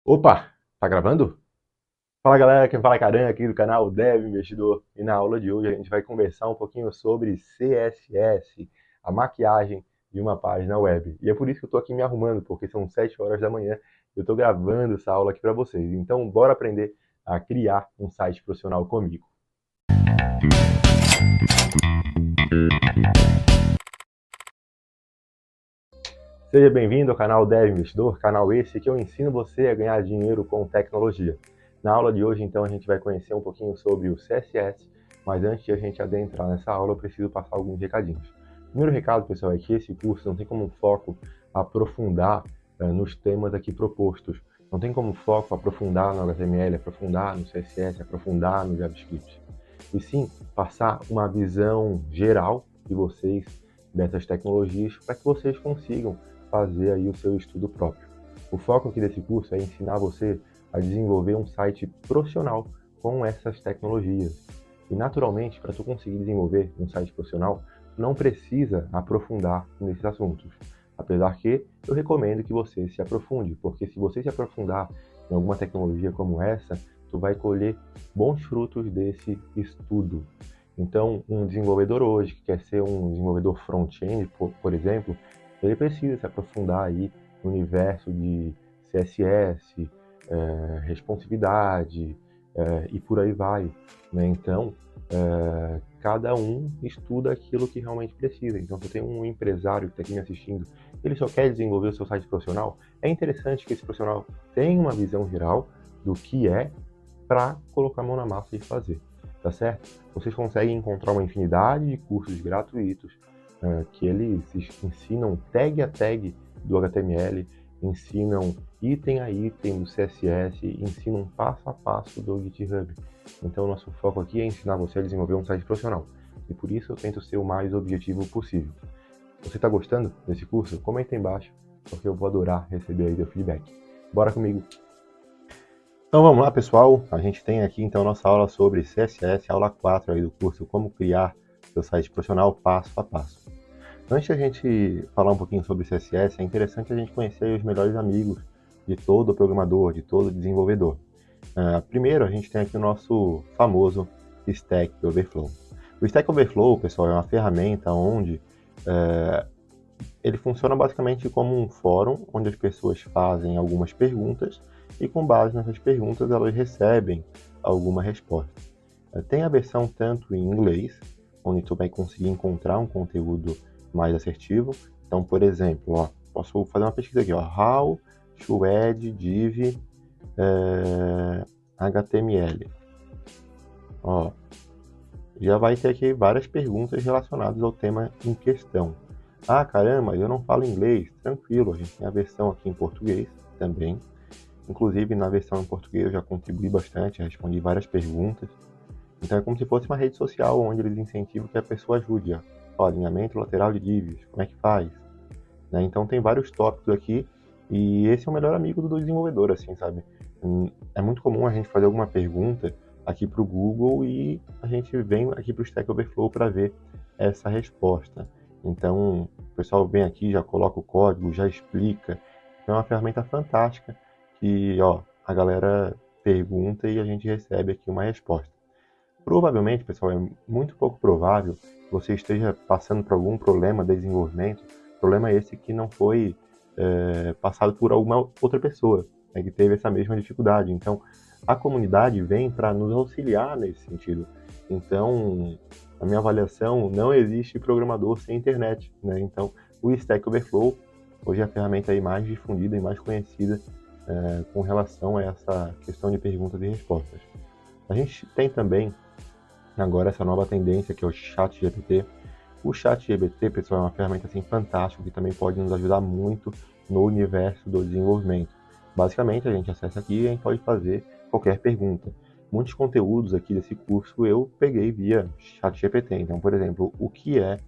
Opa, tá gravando? Fala galera, quem fala é Caran aqui do canal Dev Investidor. E na aula de hoje a gente vai conversar um pouquinho sobre CSS, a maquiagem de uma página web. E é por isso que eu tô aqui me arrumando, porque são 7 horas da manhã e eu tô gravando essa aula aqui para vocês. Então bora aprender a criar um site profissional comigo. Seja bem-vindo ao canal Dev Investidor, canal esse que eu ensino você a ganhar dinheiro com tecnologia. Na aula de hoje, então, a gente vai conhecer um pouquinho sobre o CSS, mas antes de a gente adentrar nessa aula, eu preciso passar alguns recadinhos. O primeiro recado, pessoal, é que esse curso não tem como foco aprofundar nos temas aqui propostos. Não tem como foco aprofundar no HTML, aprofundar no CSS, aprofundar no JavaScript. E sim, passar uma visão geral de vocês dessas tecnologias para que vocês consigam fazer aí o seu estudo próprio. O foco aqui desse curso é ensinar você a desenvolver um site profissional com essas tecnologias. E naturalmente, para tu conseguir desenvolver um site profissional, não precisa aprofundar nesses assuntos. Apesar que eu recomendo que você se aprofunde, porque se você se aprofundar em alguma tecnologia como essa, tu vai colher bons frutos desse estudo. Então, um desenvolvedor hoje que quer ser um desenvolvedor front-end, por exemplo, ele precisa se aprofundar aí no universo de CSS, responsividade e por aí vai, né? Então, cada um estuda aquilo que realmente precisa. Então, se tem um empresário que está aqui me assistindo, ele só quer desenvolver o seu site profissional, é interessante que esse profissional tenha uma visão geral do que é para colocar a mão na massa e fazer, tá certo? Vocês conseguem encontrar uma infinidade de cursos gratuitos que eles ensinam tag a tag do HTML, ensinam item a item do CSS, ensinam passo a passo do GitHub. Então, nosso foco aqui é ensinar você a desenvolver um site profissional. E por isso eu tento ser o mais objetivo possível. Você está gostando desse curso? Comenta aí embaixo, porque eu vou adorar receber aí teu feedback. Bora comigo! Então vamos lá, pessoal. A gente tem aqui então nossa aula sobre CSS, aula 4 aí do curso Como Criar Seu Site Profissional Passo a Passo. Antes de a gente falar um pouquinho sobre CSS, é interessante a gente conhecer os melhores amigos de todo programador, de todo desenvolvedor. Primeiro, a gente tem aqui o nosso famoso Stack Overflow. O Stack Overflow, pessoal, é uma ferramenta onde ele funciona basicamente como um fórum onde as pessoas fazem algumas perguntas e com base nessas perguntas elas recebem alguma resposta. Tem a versão tanto em inglês, onde tu vai conseguir encontrar um conteúdo mais assertivo. Então, por exemplo, posso fazer uma pesquisa aqui, How to add div HTML. Já vai ter aqui várias perguntas relacionadas ao tema em questão. Ah, caramba, eu não falo inglês. Tranquilo, a gente tem a versão aqui em português também. Inclusive, na versão em português eu já contribuí bastante, respondi várias perguntas. Então é como se fosse uma rede social onde eles incentivam que a pessoa ajude. Alinhamento lateral de divs, como é que faz? Né? Então tem vários tópicos aqui e esse é o melhor amigo do desenvolvedor, assim, sabe? É muito comum a gente fazer alguma pergunta aqui para o Google e a gente vem aqui para o Stack Overflow para ver essa resposta. Então o pessoal vem aqui, já coloca o código, já explica. Então é uma ferramenta fantástica que a galera pergunta e a gente recebe aqui uma resposta. Provavelmente, pessoal, é muito pouco provável que você esteja passando por algum problema de desenvolvimento, problema esse que não foi passado por alguma outra pessoa, né, que teve essa mesma dificuldade. Então, a comunidade vem para nos auxiliar nesse sentido. Então, na minha avaliação, não existe programador sem internet, né? Então, o Stack Overflow hoje é a ferramenta aí mais difundida e mais conhecida com relação a essa questão de perguntas e respostas. A gente tem também agora essa nova tendência que é o ChatGPT. O ChatGPT, pessoal, é uma ferramenta assim fantástica que também pode nos ajudar muito no universo do desenvolvimento. Basicamente, a gente acessa aqui e a gente pode fazer qualquer pergunta. Muitos conteúdos aqui desse curso eu peguei via ChatGPT. Então, por exemplo, o que é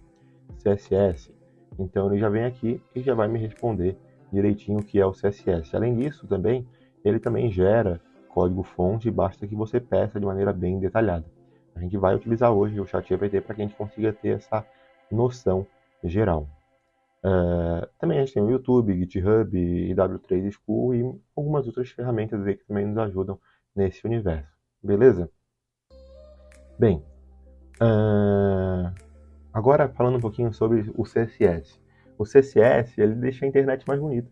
CSS? Então, ele já vem aqui e já vai me responder direitinho o que é o CSS. Além disso, também, ele também gera código-fonte, basta que você peça de maneira bem detalhada. A gente vai utilizar hoje o ChatGPT para que a gente consiga ter essa noção geral. Também a gente tem o YouTube, GitHub, W3 School e algumas outras ferramentas aí que também nos ajudam nesse universo. Beleza? Bem, agora falando um pouquinho sobre o CSS. O CSS, ele deixa a internet mais bonita.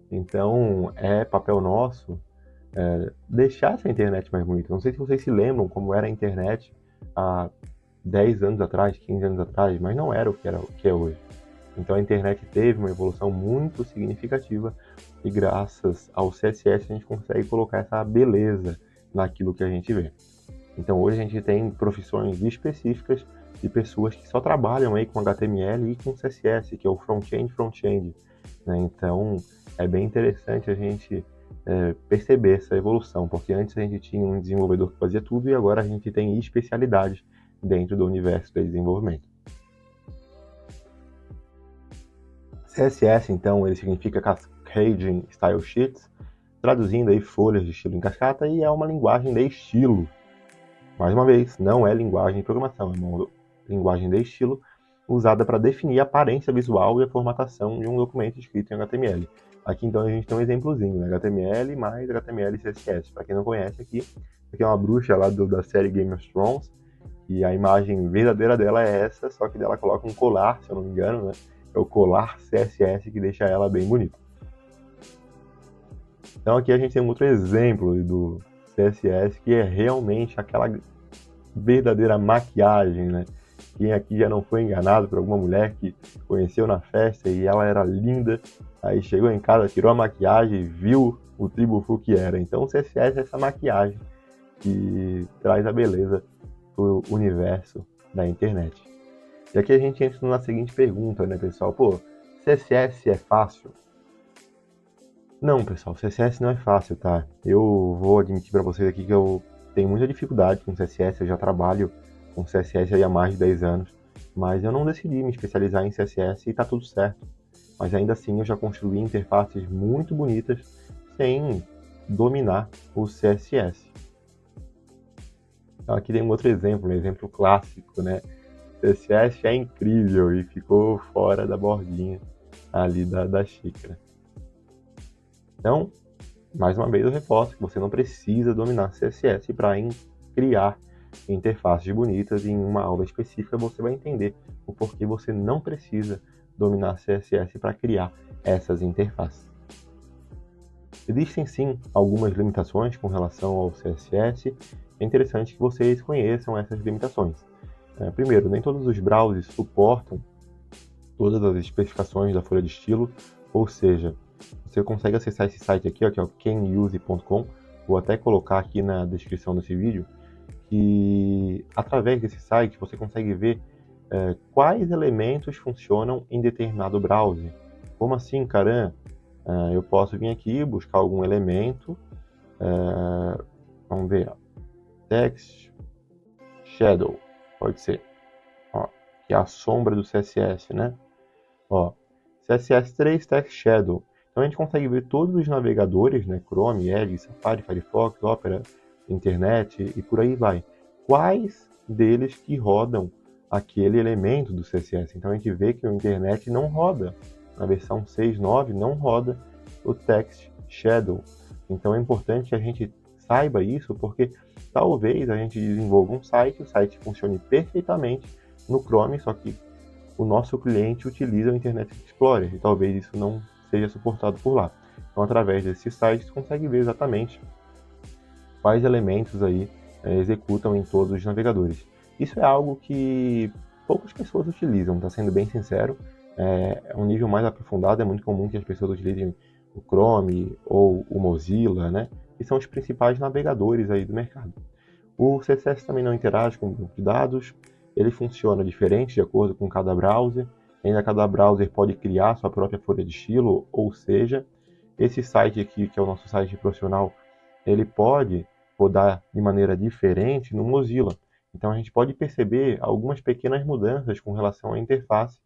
Então, é papel nosso deixar essa internet mais bonita. Não sei se vocês se lembram como era a internet há 10 anos atrás, 15 anos atrás, mas não era o que é hoje. Então a internet teve uma evolução muito significativa e graças ao CSS a gente consegue colocar essa beleza naquilo que a gente vê. Então hoje a gente tem profissões específicas de pessoas que só trabalham aí com HTML e com CSS, que é o front-end, né? Então é bem interessante a gente perceber essa evolução, porque antes a gente tinha um desenvolvedor que fazia tudo e agora a gente tem especialidades dentro do universo de desenvolvimento. CSS, então, ele significa Cascading Style Sheets, traduzindo aí folhas de estilo em cascata, e é uma linguagem de estilo. Mais uma vez, não é linguagem de programação, é uma linguagem de estilo usada para definir a aparência visual e a formatação de um documento escrito em HTML. Aqui, então, a gente tem um exemplozinho, né? HTML mais HTML e CSS. Para quem não conhece aqui é uma bruxa lá da série Game of Thrones, e a imagem verdadeira dela é essa, só que dela coloca um colar, se eu não me engano, né? É o colar CSS que deixa ela bem bonita. Então aqui a gente tem um outro exemplo do CSS que é realmente aquela verdadeira maquiagem, né? Quem aqui já não foi enganado por alguma mulher que conheceu na festa e ela era linda, aí chegou em casa, tirou a maquiagem e viu o tribufu que era. Então o CSS é essa maquiagem que traz a beleza pro universo da internet. E aqui a gente entra na seguinte pergunta, né, pessoal? Pô, CSS é fácil? Não, pessoal, CSS não é fácil, tá? Eu vou admitir para vocês aqui que eu tenho muita dificuldade com CSS, eu já trabalho com CSS aí há mais de 10 anos, mas eu não decidi me especializar em CSS e tá tudo certo. Mas ainda assim eu já construí interfaces muito bonitas sem dominar o CSS. Então aqui tem um outro exemplo, um exemplo clássico, né? CSS é incrível e ficou fora da bordinha ali da xícara. Então, mais uma vez eu reforço que você não precisa dominar CSS para criar interfaces bonitas e em uma aula específica você vai entender o porquê você não precisa dominar CSS para criar essas interfaces. Existem sim algumas limitações com relação ao CSS, é interessante que vocês conheçam essas limitações. Primeiro, nem todos os browsers suportam todas as especificações da folha de estilo, ou seja, você consegue acessar esse site aqui, ó, que é o canuse.com, vou até colocar aqui na descrição desse vídeo, que através desse site você consegue ver quais elementos funcionam em determinado browser. Como assim, caramba? Eu posso vir aqui buscar algum elemento, vamos ver, ó, text shadow, pode ser, ó, que é a sombra do CSS, né? Ó, CSS3 Text Shadow. Então a gente consegue ver todos os navegadores, né? Chrome, Edge, Safari, Firefox, Opera, Internet e por aí vai. Quais deles que rodam aquele elemento do CSS? Então a gente vê que o Internet não roda. Na versão 6.9 não roda o Text Shadow. Então é importante que a gente saiba isso, porque talvez a gente desenvolva um site, o site funcione perfeitamente no Chrome, só que o nosso cliente utiliza o Internet Explorer e talvez isso não seja suportado por lá. Então, através desse site, você consegue ver exatamente quais elementos aí executam em todos os navegadores. Isso é algo que poucas pessoas utilizam, tá sendo bem sincero. É um nível mais aprofundado, é muito comum que as pessoas utilizem o Chrome ou o Mozilla, né? Que são os principais navegadores aí do mercado. O CSS também não interage com o banco de dados, ele funciona diferente de acordo com cada browser, ainda cada browser pode criar sua própria folha de estilo, ou seja, esse site aqui, que é o nosso site profissional, ele pode rodar de maneira diferente no Mozilla. Então a gente pode perceber algumas pequenas mudanças com relação à interface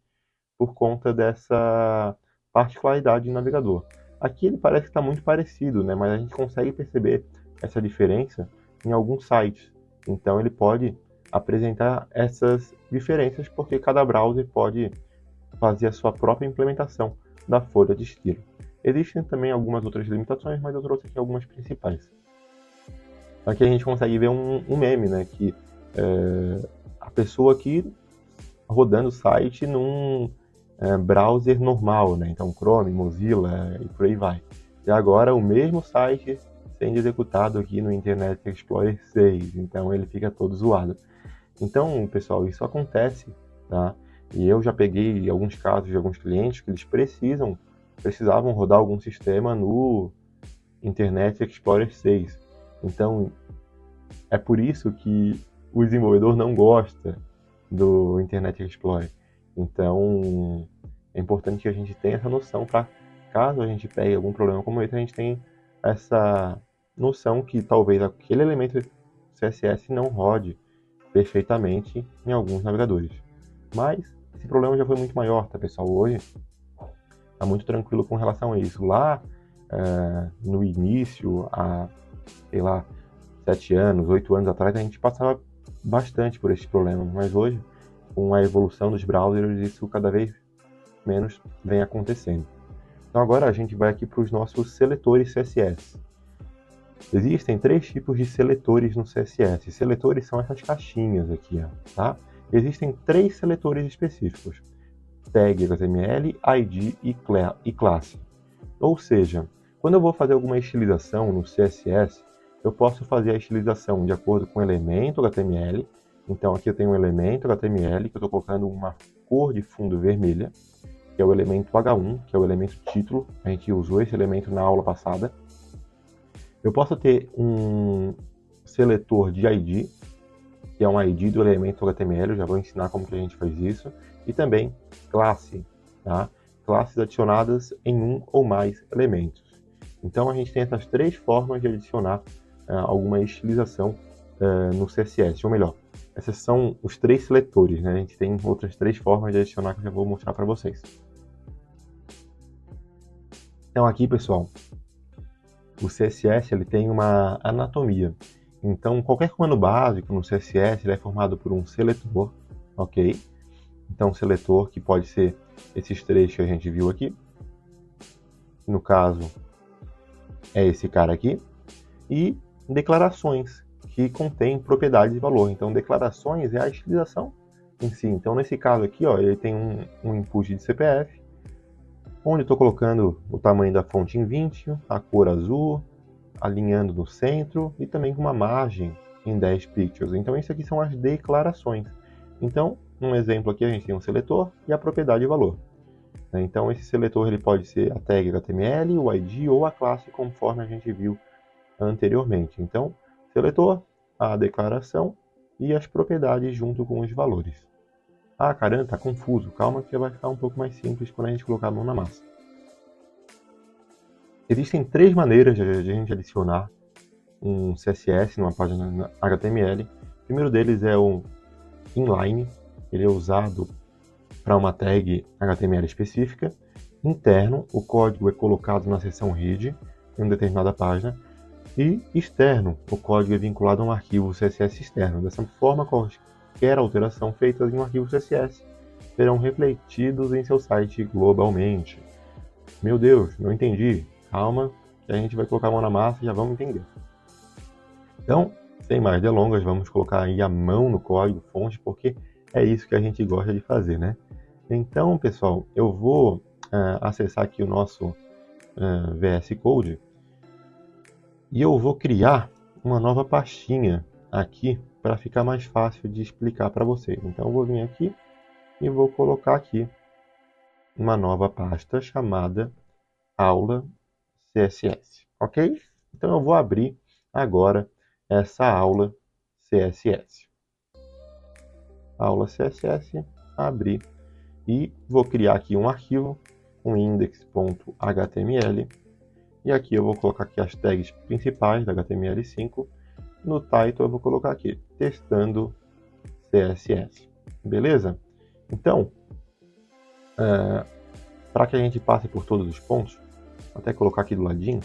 por conta dessa particularidade do navegador. Aqui ele parece que está muito parecido, né? Mas a gente consegue perceber essa diferença em alguns sites. Então ele pode apresentar essas diferenças porque cada browser pode fazer a sua própria implementação da folha de estilo. Existem também algumas outras limitações, mas eu trouxe aqui algumas principais. Aqui a gente consegue ver um meme, né, que a pessoa aqui rodando o site num browser normal, né, então Chrome, Mozilla e por aí vai. E agora o mesmo site sendo executado aqui no Internet Explorer 6, então ele fica todo zoado. Então, pessoal, isso acontece, tá? E eu já peguei alguns casos de alguns clientes que eles precisavam rodar algum sistema no Internet Explorer 6. Então, é por isso que o desenvolvedor não gosta do Internet Explorer. Então, é importante que a gente tenha essa noção para, caso a gente pegue algum problema como esse, a gente tem essa noção que talvez aquele elemento CSS não rode perfeitamente em alguns navegadores. Mas esse problema já foi muito maior, tá, pessoal? Hoje está muito tranquilo com relação a isso. Lá, no início, há, sei lá, 7 anos, 8 anos atrás, a gente passava bastante por esses problemas, mas hoje, com a evolução dos browsers, isso cada vez menos vem acontecendo. Então agora a gente vai aqui para os nossos seletores CSS. Existem 3 tipos de seletores no CSS. Seletores são essas caixinhas aqui, tá? Existem 3 seletores específicos: tag HTML, ID e classe. Ou seja, quando eu vou fazer alguma estilização no CSS, eu posso fazer a estilização de acordo com o elemento HTML. Então aqui eu tenho um elemento HTML que eu estou colocando uma cor de fundo vermelha, que é o elemento H1, que é o elemento título. A gente usou esse elemento na aula passada. Eu posso ter um seletor de ID, que é um ID do elemento HTML, eu já vou ensinar como que a gente faz isso. E também classe, tá? Classes adicionadas em um ou mais elementos. Então a gente tem essas 3 formas de adicionar alguma estilização no CSS, ou melhor, essas são os 3 seletores, né? A gente tem outras 3 formas de adicionar que eu já vou mostrar para vocês. Então aqui, pessoal, o CSS ele tem uma anatomia. Então qualquer comando básico no CSS ele é formado por um seletor, ok? Então um seletor que pode ser esses 3 que a gente viu aqui. No caso, é esse cara aqui. E declarações, que contém propriedades de valor. Então declarações é a estilização em si. Então nesse caso aqui, ó, ele tem um input de CPF, onde eu estou colocando o tamanho da fonte em 20, a cor azul, alinhando no centro e também com uma margem em 10 pixels. Então isso aqui são as declarações. Então, um exemplo aqui, a gente tem um seletor e a propriedade de valor. Então esse seletor ele pode ser a tag HTML, o ID ou a classe, conforme a gente viu anteriormente. Então, seletor, a declaração e as propriedades junto com os valores. Ah, caramba, tá confuso. Calma que vai ficar um pouco mais simples quando a gente colocar a mão na massa. Existem 3 maneiras de a gente adicionar um CSS numa página HTML. O primeiro deles é o inline. Ele é usado para uma tag HTML específica. Interno, o código é colocado na seção read em uma determinada página. E externo, o código é vinculado a um arquivo CSS externo. Dessa forma, qualquer alteração feita em um arquivo CSS serão refletidos em seu site globalmente. Meu Deus, não entendi. Calma, que a gente vai colocar a mão na massa e já vamos entender. Então, sem mais delongas, vamos colocar aí a mão no código fonte, porque é isso que a gente gosta de fazer, né? Então, pessoal, eu vou acessar aqui o nosso VS Code e eu vou criar uma nova pastinha aqui para ficar mais fácil de explicar para vocês. Então, eu vou vir aqui e vou colocar aqui uma nova pasta chamada aula CSS, ok? Então, eu vou abrir agora essa aula CSS. Aula CSS, abrir. E vou criar aqui um arquivo, um index.html. E aqui eu vou colocar aqui as tags principais da HTML5. No title eu vou colocar aqui, testando CSS. Beleza? Então, para que a gente passe por todos os pontos, vou até colocar aqui do ladinho,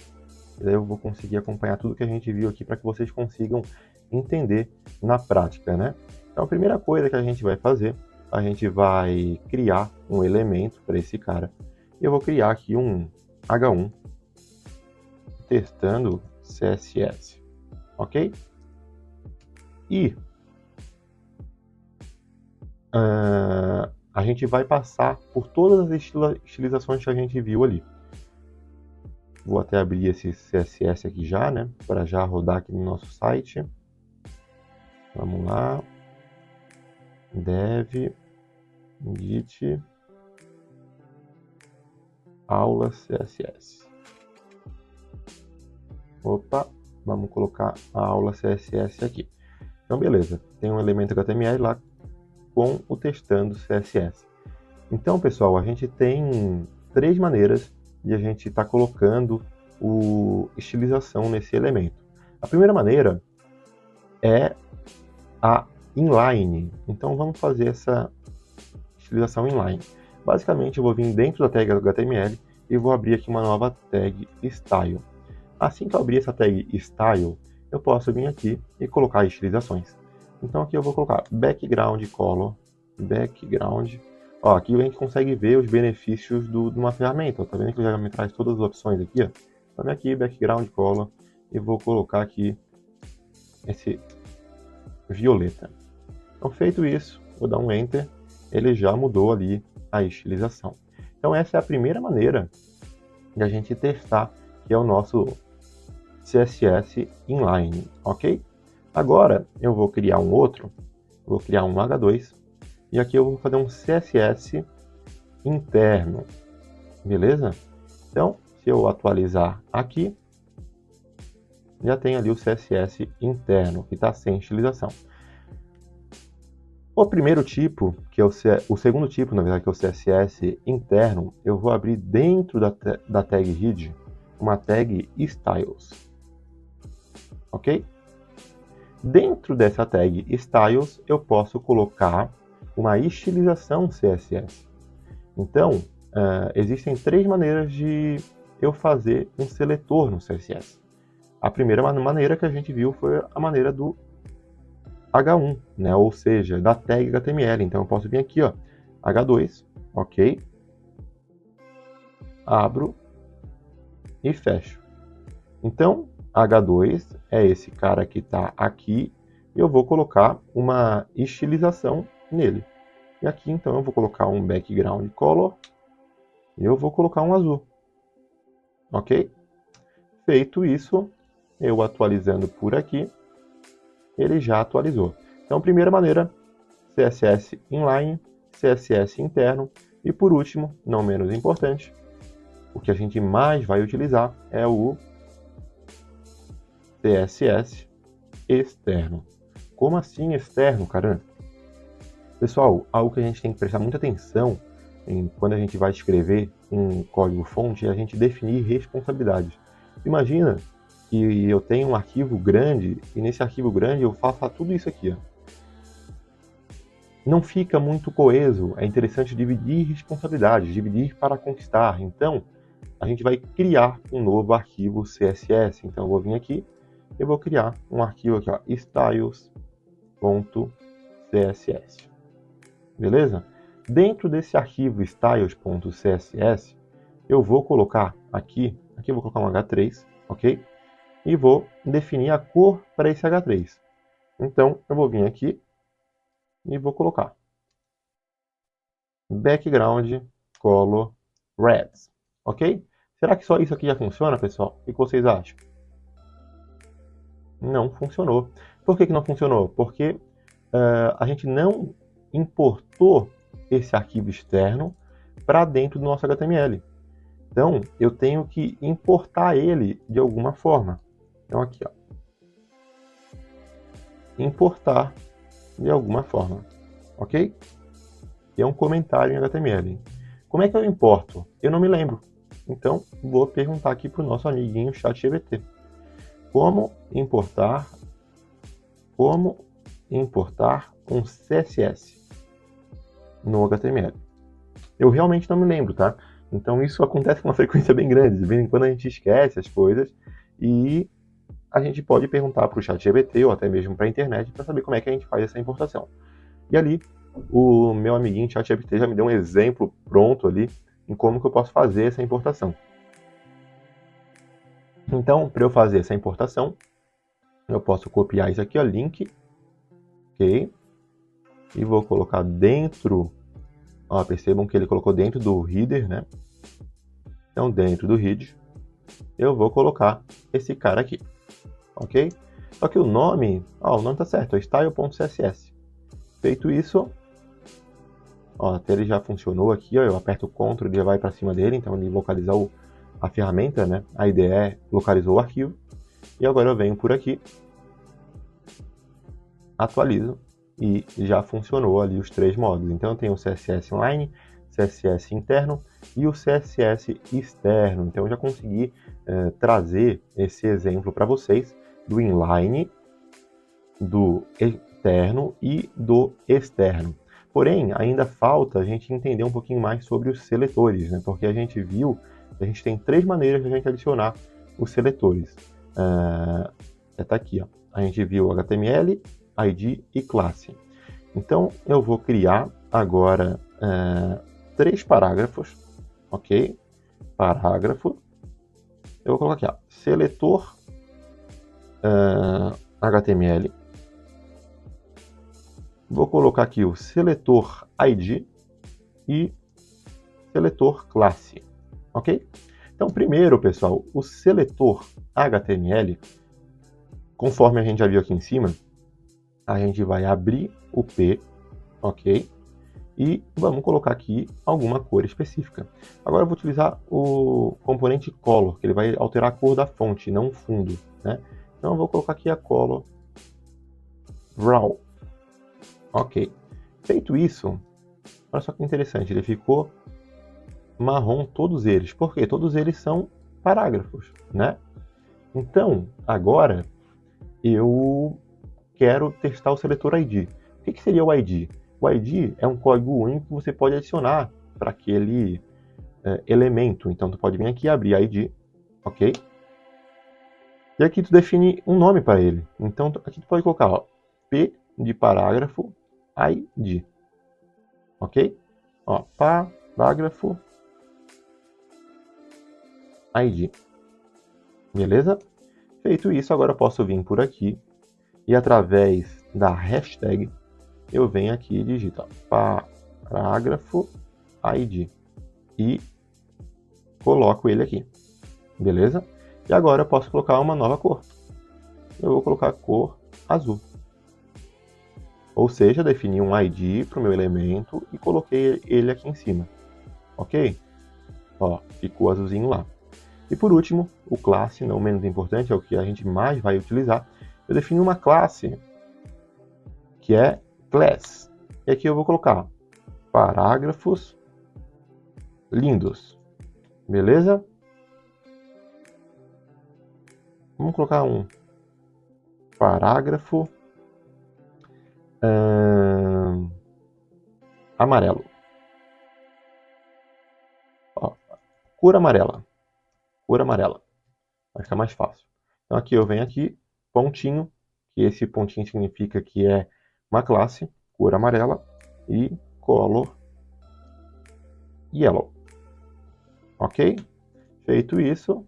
e daí eu vou conseguir acompanhar tudo que a gente viu aqui para que vocês consigam entender na prática, né? Então a primeira coisa que a gente vai fazer a gente vai criar um elemento para esse cara. Eu vou criar aqui um H1 testando CSS, ok? E a gente vai passar por todas as estilizações que a gente viu ali. Vou até abrir esse CSS aqui já, né? Para já rodar aqui no nosso site. Vamos lá. Dev, git, aula CSS. Opa, vamos colocar a aula CSS aqui. Então, beleza. Tem um elemento HTML lá com o testando CSS. Então, pessoal, a gente tem 3 maneiras de a gente estar colocando o estilização nesse elemento. A primeira maneira é a inline. Então, vamos fazer essa estilização inline. Basicamente, eu vou vir dentro da tag HTML e vou abrir aqui uma nova tag style. Assim que eu abrir essa tag style, eu posso vir aqui e colocar estilizações. Então aqui eu vou colocar background color, background. Ó, aqui a gente consegue ver os benefícios de uma ferramenta. Tá vendo que já me traz todas as opções aqui? Ó. Então vem aqui, background color, e vou colocar aqui esse violeta. Então feito isso, vou dar um enter, ele já mudou ali a estilização. Então essa é a primeira maneira de a gente testar, que é o nosso CSS inline, ok? Agora eu vou criar um outro, vou criar um H2, e aqui eu vou fazer um CSS interno, beleza? Então, se eu atualizar aqui, já tem ali o CSS interno, que está sem estilização. O primeiro tipo, que é o segundo tipo, na verdade, que é o CSS interno, eu vou abrir dentro da tag head uma tag styles, ok? Dentro dessa tag styles, eu posso colocar uma estilização CSS. Então, existem 3 maneiras de eu fazer um seletor no CSS. A primeira maneira que a gente viu foi a maneira do H1, né? Ou seja, da tag HTML. Então, eu posso vir aqui, ó, H2, ok? Abro e fecho. Então, H2 é esse cara que está aqui, e eu vou colocar uma estilização nele. E aqui, então, eu vou colocar um background color, e eu vou colocar um azul. Ok? Feito isso, eu atualizando por aqui, ele já atualizou. Então, primeira maneira, CSS inline, CSS interno, e por último, não menos importante, o que a gente mais vai utilizar é o CSS externo. Como assim externo, caramba? Pessoal, algo que a gente tem que prestar muita atenção quando a gente vai escrever um código-fonte é a gente definir responsabilidades. Imagina que eu tenho um arquivo grande e nesse arquivo grande eu faço tudo isso aqui. Ó. Não fica muito coeso, é interessante dividir responsabilidades, dividir para conquistar. Então, a gente vai criar um novo arquivo CSS. Então, eu vou vir aqui, eu vou criar um arquivo aqui, ó, styles.css. Beleza? Dentro desse arquivo styles.css, eu vou colocar aqui eu vou colocar um H3, ok? E vou definir a cor para esse H3. Então, eu vou vir aqui e vou colocar background color red, ok? Será que só isso aqui já funciona, pessoal? O que vocês acham? Não funcionou. Por que não funcionou? Porque a gente não importou esse arquivo externo para dentro do nosso HTML. Então, eu tenho que importar ele de alguma forma. Então, aqui, ó. Importar de alguma forma. Ok? E é um comentário em HTML. Como é que eu importo? Eu não me lembro. Então, vou perguntar aqui para o nosso amiguinho ChatGPT. Como importar um CSS no HTML? Eu realmente não me lembro, tá? Então isso acontece com uma frequência bem grande. De vez em quando a gente esquece as coisas e a gente pode perguntar para o ChatGPT ou até mesmo para a internet para saber como é que a gente faz essa importação. E ali o meu amiguinho ChatGPT já me deu um exemplo pronto ali em como que eu posso fazer essa importação. Então, para eu fazer essa importação, eu posso copiar isso aqui, ó, link, ok? E vou colocar dentro, ó, percebam que ele colocou dentro do header, né? Então, dentro do header, eu vou colocar esse cara aqui, ok? Só que o nome tá certo, é style.css. Feito isso, ó, até ele já funcionou aqui, ó, eu aperto o Ctrl e já vai para cima dele, então ele localizou a ferramenta, né? A IDE localizou o arquivo. E agora eu venho por aqui, atualizo e já funcionou ali os três modos. Então eu tenho o CSS inline, CSS interno e o CSS externo. Então eu já consegui trazer esse exemplo para vocês do inline, do interno e do externo. Porém, ainda falta a gente entender um pouquinho mais sobre os seletores, né? Porque a gente viu que a gente tem três maneiras de a gente adicionar os seletores. Tá aqui, ó. A gente viu HTML, ID e classe. Então, eu vou criar agora 3 parágrafos, ok? Parágrafo. Eu vou colocar aqui, ó, seletor HTML. Vou colocar aqui o seletor ID e seletor classe, ok? Então, primeiro, pessoal, o seletor HTML, conforme a gente já viu aqui em cima, a gente vai abrir o P, ok? E vamos colocar aqui alguma cor específica. Agora eu vou utilizar o componente color, que ele vai alterar a cor da fonte, não o fundo, né? Então eu vou colocar aqui a color raw. Ok. Feito isso, olha só que interessante, ele ficou marrom todos eles. Por quê? Todos eles são parágrafos, né? Então, agora eu quero testar o seletor ID. O que seria o ID? O ID é um código único que você pode adicionar para aquele elemento. Então, tu pode vir aqui e abrir ID, ok? E aqui tu define um nome para ele. Então, aqui tu pode colocar, ó, P de parágrafo ID, ok? Ó, parágrafo ID, beleza? Feito isso, agora eu posso vir por aqui e através da hashtag eu venho aqui e digito parágrafo ID e coloco ele aqui, beleza? E agora eu posso colocar uma nova cor. Eu vou colocar a cor azul. Ou seja, defini um ID para o meu elemento e coloquei ele aqui em cima, ok? Ó, ficou azulzinho lá. E por último, o classe, não menos importante, é o que a gente mais vai utilizar. Eu defino uma classe que é class. E aqui eu vou colocar parágrafos lindos. Beleza? Vamos colocar um parágrafo amarelo. Ó, cor amarela. Cor amarela. Vai ficar mais fácil. Então aqui eu venho aqui, pontinho, que esse pontinho significa que é uma classe, cor amarela, e color yellow. Ok? Feito isso,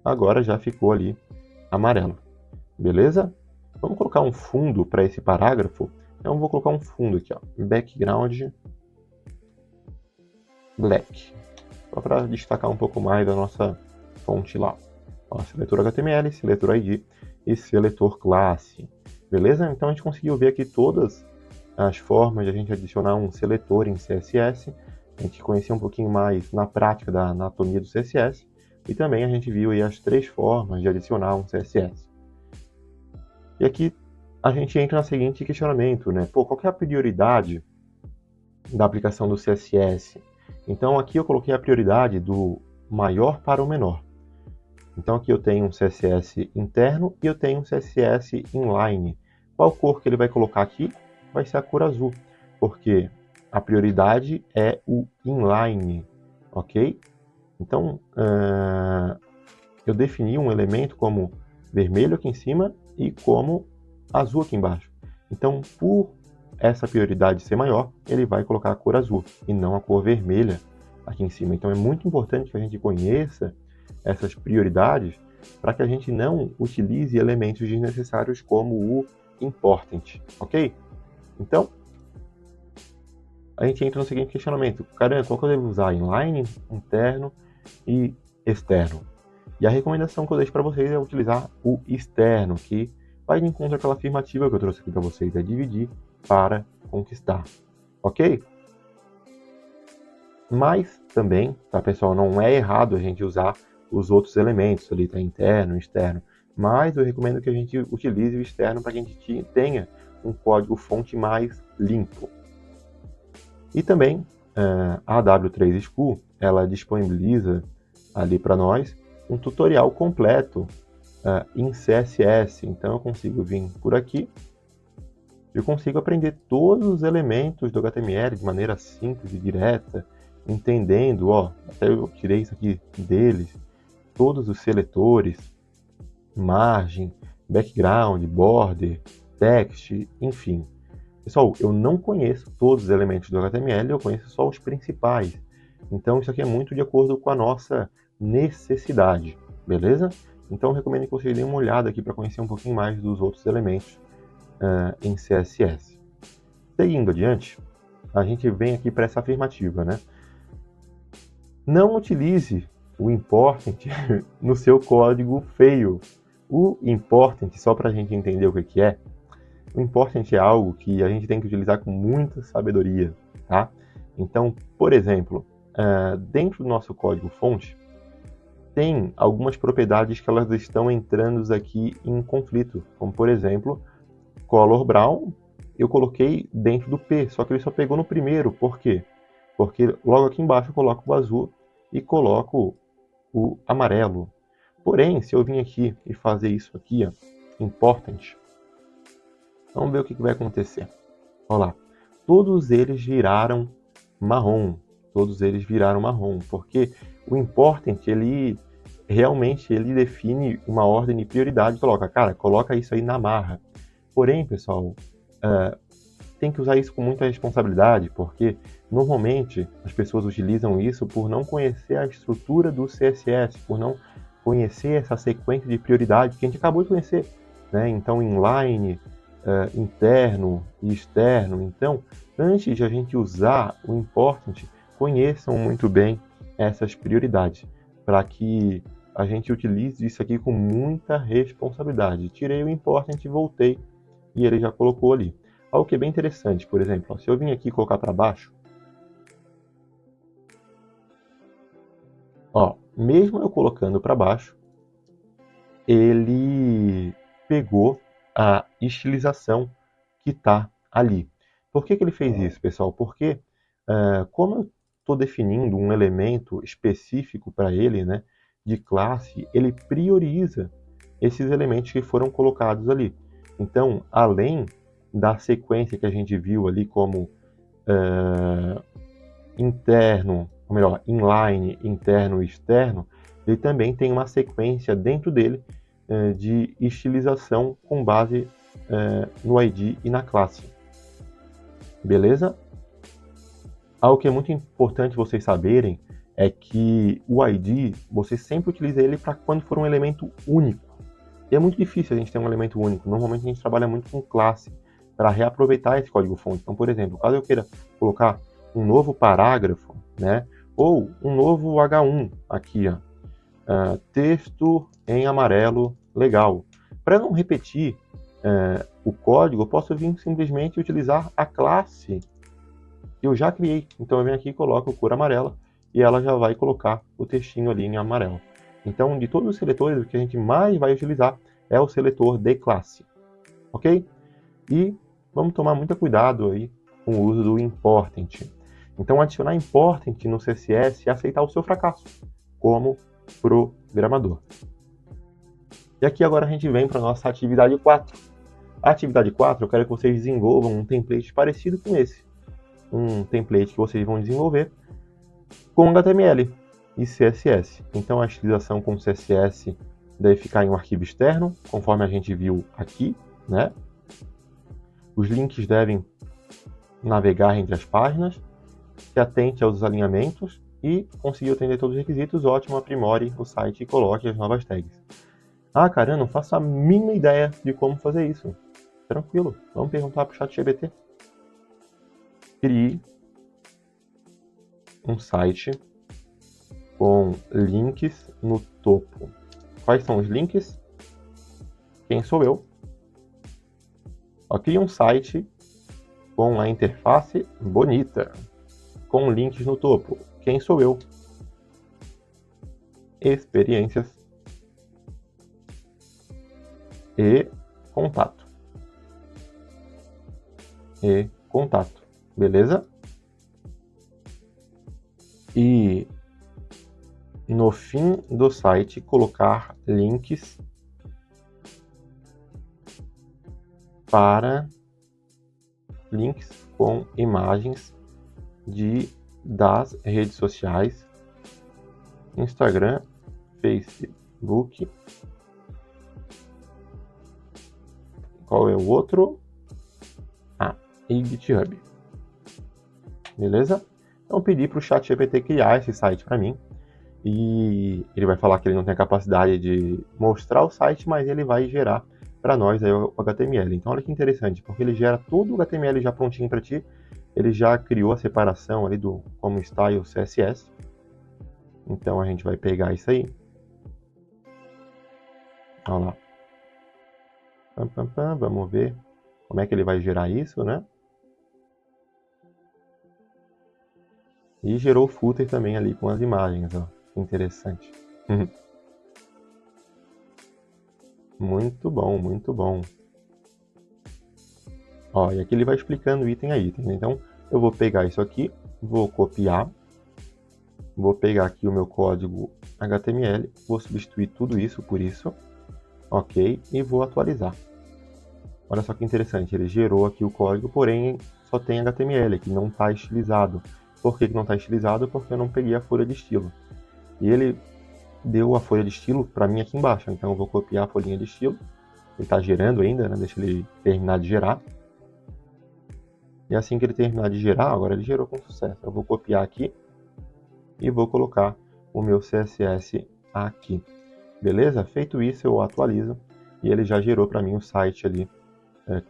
agora já ficou ali amarelo. Beleza? Vamos colocar um fundo para esse parágrafo. Então vou colocar um fundo aqui, ó, background black. Só para destacar um pouco mais da nossa fonte lá. Ó, seletor HTML, seletor ID e seletor classe. Beleza? Então a gente conseguiu ver aqui todas as formas de a gente adicionar um seletor em CSS. A gente conhecia um pouquinho mais na prática da anatomia do CSS. E também a gente viu aí as 3 formas de adicionar um CSS. E aqui a gente entra no seguinte questionamento, né? Pô, qual que é a prioridade da aplicação do CSS? Então aqui eu coloquei a prioridade do maior para o menor. Então aqui eu tenho um CSS interno e eu tenho um CSS inline. Qual cor que ele vai colocar aqui? Vai ser a cor azul, porque a prioridade é o inline, ok? Então eu defini um elemento como vermelho aqui em cima e como azul aqui embaixo. Então, por essa prioridade ser maior, ele vai colocar a cor azul e não a cor vermelha aqui em cima. Então é muito importante que a gente conheça essas prioridades para que a gente não utilize elementos desnecessários como o important, ok? Então, a gente entra no seguinte questionamento. Caramba, qual que eu devo usar? Inline, interno e externo. E a recomendação que eu deixo para vocês é utilizar o externo, que vai de encontro àquela afirmativa que eu trouxe aqui para vocês, é dividir para conquistar, ok? Mas também, tá pessoal, não é errado a gente usar os outros elementos ali, tá? Interno, externo. Mas eu recomendo que a gente utilize o externo para que a gente tenha um código-fonte mais limpo. E também a W3 School, ela disponibiliza ali para nós um tutorial completo em CSS. Então eu consigo vir por aqui, eu consigo aprender todos os elementos do HTML de maneira simples e direta, entendendo, ó, até eu tirei isso aqui deles, todos os seletores, margem, background, border, text, enfim. Pessoal, eu não conheço todos os elementos do HTML, eu conheço só os principais. Então isso aqui é muito de acordo com a nossa necessidade, beleza? Então eu recomendo que vocês deem uma olhada aqui para conhecer um pouquinho mais dos outros elementos em CSS. Seguindo adiante, a gente vem aqui para essa afirmativa, né? Não utilize o important no seu código feio. O important, só para a gente entender o que é, o important é algo que a gente tem que utilizar com muita sabedoria, tá? Então, por exemplo, dentro do nosso código-fonte, tem algumas propriedades que elas estão entrando aqui em conflito, como por exemplo, color brown, eu coloquei dentro do P, só que ele só pegou no primeiro, por quê? Porque logo aqui embaixo eu coloco o azul e coloco o amarelo. Porém, se eu vir aqui e fazer isso aqui, ó, important, vamos ver o que vai acontecer. Olha lá, todos eles viraram marrom, porque o important, ele realmente define uma ordem de prioridade, coloca isso aí na marra. Porém, pessoal, tem que usar isso com muita responsabilidade, porque normalmente as pessoas utilizam isso por não conhecer a estrutura do CSS, por não conhecer essa sequência de prioridade que a gente acabou de conhecer, né? Então, inline, interno e externo. Então, antes de a gente usar o important, conheçam muito bem essas prioridades, para que a gente utilize isso aqui com muita responsabilidade. Tirei o important e voltei, e ele já colocou ali. Algo que é bem interessante, por exemplo, se eu vim aqui colocar para baixo, ó, mesmo eu colocando para baixo, ele pegou a estilização que está ali. Por que ele fez isso, pessoal? Porque como eu estou definindo um elemento específico para ele, né, de classe, ele prioriza esses elementos que foram colocados ali. Então, além da sequência que a gente viu ali como interno, ou melhor, inline, interno e externo, ele também tem uma sequência dentro dele de estilização com base no ID e na classe. Beleza? Algo que é muito importante vocês saberem é que o ID, você sempre utiliza ele para quando for um elemento único. E é muito difícil a gente ter um elemento único. Normalmente a gente trabalha muito com classe para reaproveitar esse código-fonte. Então, por exemplo, caso eu queira colocar um novo parágrafo, né, ou um novo H1 aqui, ó, texto em amarelo, legal. Para não repetir o código, eu posso vir simplesmente utilizar a classe que eu já criei. Então eu venho aqui e coloco cor amarela e ela já vai colocar o textinho ali em amarelo. Então, de todos os seletores, o que a gente mais vai utilizar é o seletor de classe, ok? E vamos tomar muito cuidado aí com o uso do important. Então, adicionar important no CSS é aceitar o seu fracasso como programador. E aqui agora a gente vem para a nossa atividade 4. A atividade 4, eu quero que vocês desenvolvam um template parecido com esse. Um template que vocês vão desenvolver com HTML e CSS. Então a estilização com CSS deve ficar em um arquivo externo, conforme a gente viu aqui, né? Os links devem navegar entre as páginas, se atente aos alinhamentos e conseguiu atender todos os requisitos, ótimo, aprimore o site e coloque as novas tags. Ah, cara, eu não faço a mínima ideia de como fazer isso. Tranquilo, vamos perguntar para o ChatGPT. Crie um site com links no topo. Quais são os links? Quem sou eu? Crie um site com a interface bonita, com links no topo. Quem sou eu? Experiências e contato. Beleza? E no fim do site colocar links com imagens das redes sociais, Instagram, Facebook. Qual é o outro? E GitHub. Beleza? Então pedi para o ChatGPT criar esse site para mim. E ele vai falar que ele não tem a capacidade de mostrar o site, mas ele vai gerar para nós aí o HTML. Então olha que interessante, porque ele gera todo o HTML já prontinho para ti. Ele já criou a separação ali do como está o CSS. Então a gente vai pegar isso aí. Olha lá. Vamos ver como é que ele vai gerar isso, né? E gerou o footer também ali com as imagens, ó. Interessante. Muito bom, muito bom. Ó, e aqui ele vai explicando item a item, né? Então, eu vou pegar isso aqui, vou copiar, vou pegar aqui o meu código HTML, vou substituir tudo isso por isso, ok, e vou atualizar. Olha só que interessante, ele gerou aqui o código, porém só tem HTML, que não está estilizado. Por que não está estilizado? Porque eu não peguei a folha de estilo. E ele deu a folha de estilo para mim aqui embaixo, então eu vou copiar a folhinha de estilo. Ele está gerando ainda, né? Deixa ele terminar de gerar. E assim que ele terminar de gerar, agora ele gerou com sucesso. Eu vou copiar aqui e vou colocar o meu CSS aqui. Beleza? Feito isso, eu atualizo e ele já gerou para mim o site ali.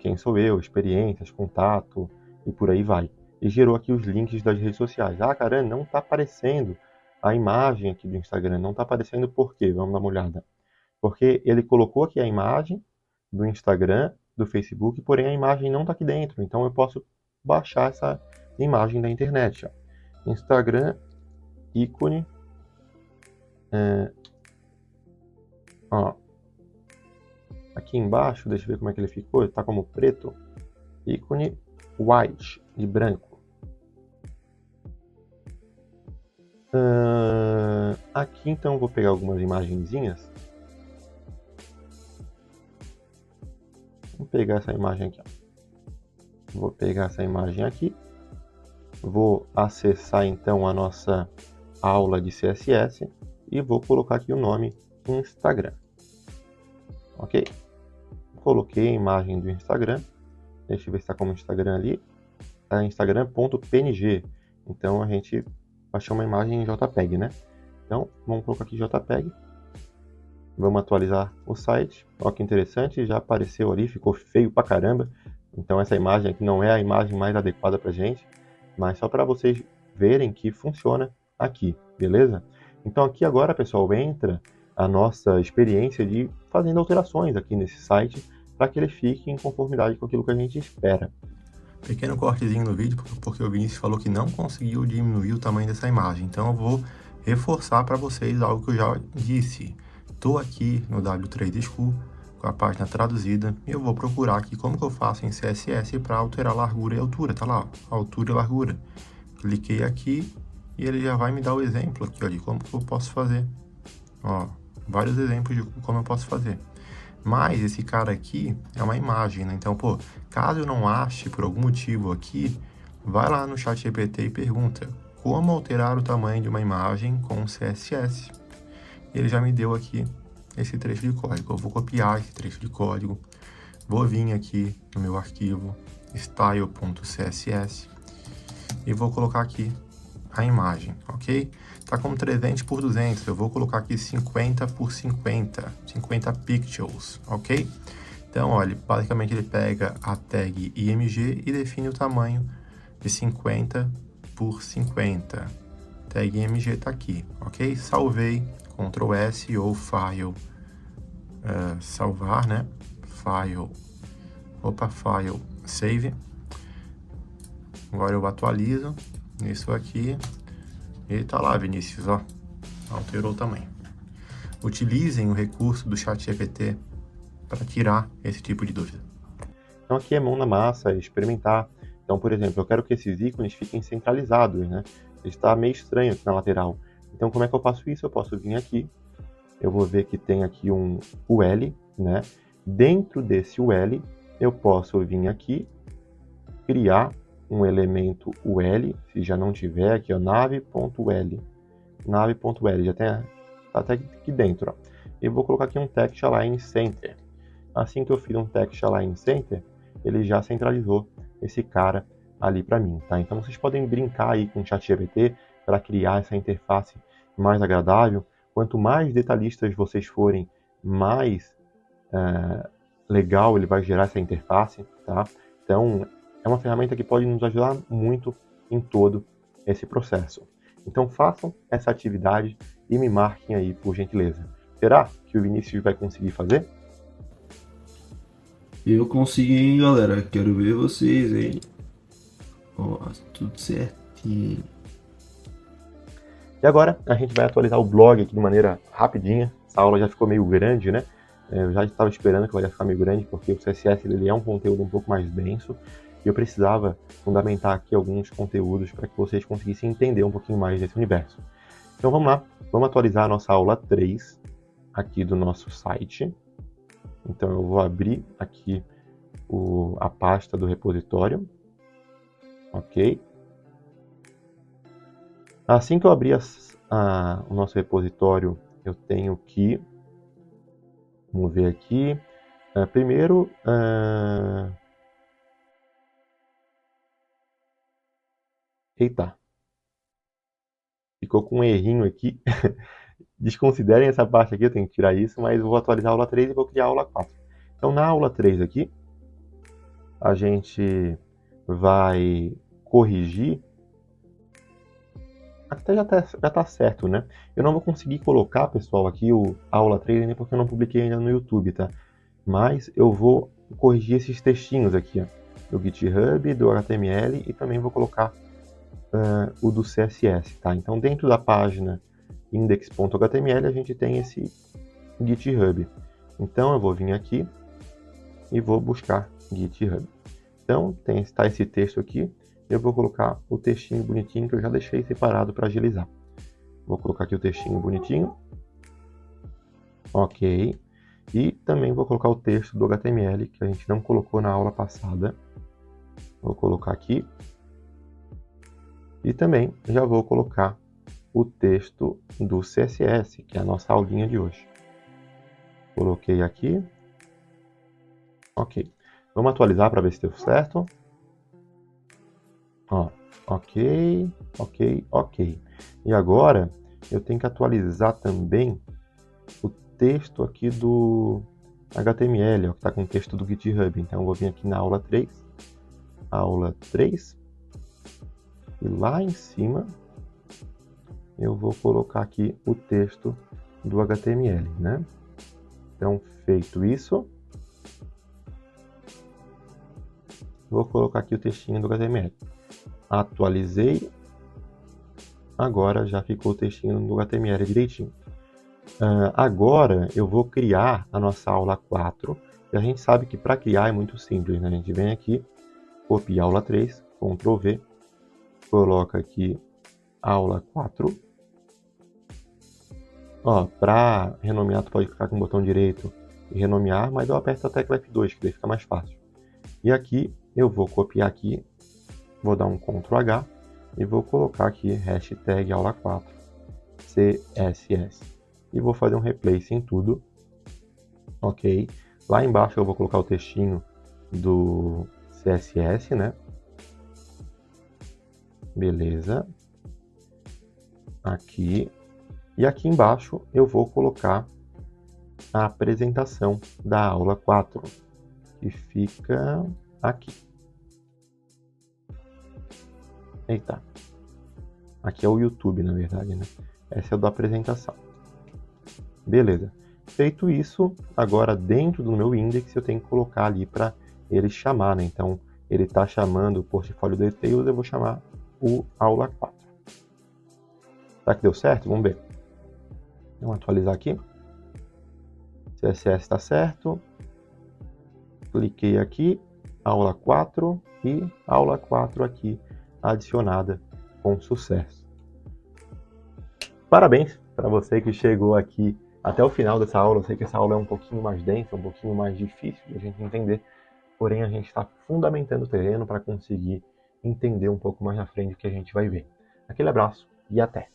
Quem sou eu, experiências, contato e por aí vai. E gerou aqui os links das redes sociais. Ah, caramba, não está aparecendo a imagem aqui do Instagram. Não está aparecendo por quê? Vamos dar uma olhada. Porque ele colocou aqui a imagem do Instagram, do Facebook, porém a imagem não está aqui dentro. Então eu posso baixar essa imagem da internet. Ó. Instagram, ícone. Ó. Aqui embaixo, deixa eu ver como é que ele ficou. Ele está como preto. Ícone white, de branco. Aqui então eu vou pegar algumas imagenzinhas. Vou pegar essa imagem aqui. Ó. Vou pegar essa imagem aqui. Vou acessar então a nossa aula de CSS e vou colocar aqui o nome Instagram. Ok? Coloquei a imagem do Instagram. Deixa eu ver se está como Instagram ali. Está Instagram.png. Então a gente baixou uma imagem em JPEG, né? Então vamos colocar aqui JPEG. Vamos atualizar o site. Olha que interessante, já apareceu ali, ficou feio pra caramba. Então essa imagem aqui não é a imagem mais adequada pra gente, mas só para vocês verem que funciona aqui, beleza? Então aqui agora, pessoal, entra a nossa experiência de fazendo alterações aqui nesse site para que ele fique em conformidade com aquilo que a gente espera. Pequeno cortezinho no vídeo, porque o Vinícius falou que não conseguiu diminuir o tamanho dessa imagem. Então eu vou reforçar para vocês algo que eu já disse. Estou aqui no W3 School com a página traduzida e eu vou procurar aqui como que eu faço em CSS para alterar largura e altura. Tá lá, altura e largura. Cliquei aqui e ele já vai me dar o exemplo aqui, ó, de como que eu posso fazer. Ó, vários exemplos de como eu posso fazer. Mas esse cara aqui é uma imagem, né? Então, pô, caso eu não ache por algum motivo aqui, vai lá no ChatGPT e pergunta como alterar o tamanho de uma imagem com CSS. E ele já me deu aqui esse trecho de código. Eu vou copiar esse trecho de código, vou vir aqui no meu arquivo style.css e vou colocar aqui a imagem, ok? Tá com 300 por 200, eu vou colocar aqui 50 por 50 pixels, ok? Então, olha, basicamente ele pega a tag img e define o tamanho de 50 por 50. Tag img tá aqui, ok? Salvei, Ctrl S ou File, salvar, né? File, Save. Agora eu atualizo isso aqui e tá lá, Vinícius, ó, alterou o tamanho. Utilizem o recurso do ChatGPT para tirar esse tipo de dúvida. Então aqui é mão na massa, é experimentar. Então, por exemplo, eu quero que esses ícones fiquem centralizados, né? Está meio estranho aqui na lateral. Então, como é que eu faço isso? Eu posso vir aqui, eu vou ver que tem aqui um UL, né? Dentro desse UL, eu posso vir aqui, criar um elemento UL, se já não tiver aqui, ó, nave.ul, já tem até aqui dentro, ó. Eu vou colocar aqui um Text Align Center. Assim que eu fiz um Text Align Center, ele já centralizou esse cara ali para mim, tá? Então vocês podem brincar aí com o ChatGPT para criar essa interface mais agradável. Quanto mais detalhistas vocês forem, mais legal ele vai gerar essa interface, tá? Então é uma ferramenta que pode nos ajudar muito em todo esse processo. Então façam essa atividade e me marquem aí, por gentileza. Será que o Vinícius vai conseguir fazer? Eu consegui, hein, galera? Quero ver vocês, hein? Ó, tudo certinho. E agora a gente vai atualizar o blog aqui de maneira rapidinha. Essa aula já ficou meio grande, né? Eu já estava esperando que ela ia ficar meio grande, porque o CSS ele é um conteúdo um pouco mais denso. E eu precisava fundamentar aqui alguns conteúdos para que vocês conseguissem entender um pouquinho mais desse universo. Então vamos lá, vamos atualizar a nossa aula 3 aqui do nosso site. Então eu vou abrir aqui a pasta do repositório. Ok. Assim que eu abrir o nosso repositório, eu tenho que... Vamos ver aqui. Primeiro... Eita. Ficou com um errinho aqui. Desconsiderem essa parte aqui, eu tenho que tirar isso, mas eu vou atualizar a aula 3 e vou criar a aula 4. Então, na aula 3 aqui, a gente vai corrigir. Até já tá certo, né? Eu não vou conseguir colocar, pessoal, aqui a aula 3 ainda porque eu não publiquei ainda no YouTube, tá? Mas eu vou corrigir esses textinhos aqui, ó, do GitHub, do HTML e também vou colocar o do CSS, tá? Então, dentro da página index.html, a gente tem esse GitHub. Então, eu vou vir aqui e vou buscar GitHub. Então, está esse texto aqui. Eu vou colocar o textinho bonitinho que eu já deixei separado para agilizar. Vou colocar aqui o textinho bonitinho. Ok. E também vou colocar o texto do HTML que a gente não colocou na aula passada. Vou colocar aqui. E também já vou colocar o texto do CSS, que é a nossa aulinha de hoje. Coloquei aqui. Ok. Vamos atualizar para ver se deu certo. Ó, ok. E agora eu tenho que atualizar também o texto aqui do HTML, ó, que está com o texto do GitHub. Então eu vou vir aqui na aula 3. Aula 3. E lá em cima eu vou colocar aqui o texto do HTML, né? Então, feito isso, vou colocar aqui o textinho do HTML. Atualizei. Agora já ficou o textinho do HTML direitinho. Agora eu vou criar a nossa aula 4. E a gente sabe que para criar é muito simples, né? A gente vem aqui, copia a aula 3, Ctrl V, coloca aqui aula 4. Ó, para renomear tu pode clicar com o botão direito e renomear, mas eu aperto a tecla F2, que daí fica mais fácil. E aqui eu vou copiar aqui, vou dar um Ctrl H e vou colocar aqui hashtag aula 4 CSS. E vou fazer um replace em tudo. Ok. Lá embaixo eu vou colocar o textinho do CSS, né? Beleza. Aqui. E aqui embaixo eu vou colocar a apresentação da aula 4, que fica aqui. Eita. Aqui é o YouTube, na verdade, né? Essa é a da apresentação. Beleza. Feito isso, agora dentro do meu index eu tenho que colocar ali para ele chamar, né? Então, ele está chamando o Portfolio Details, eu vou chamar o aula 4. Será que deu certo? Vamos ver. Vamos atualizar aqui. CSS está certo. Cliquei aqui, aula 4 e aula 4 aqui adicionada com sucesso. Parabéns para você que chegou aqui até o final dessa aula. Eu sei que essa aula é um pouquinho mais densa, um pouquinho mais difícil de a gente entender, porém a gente está fundamentando o terreno para conseguir entender um pouco mais na frente o que a gente vai ver. Aquele abraço e até!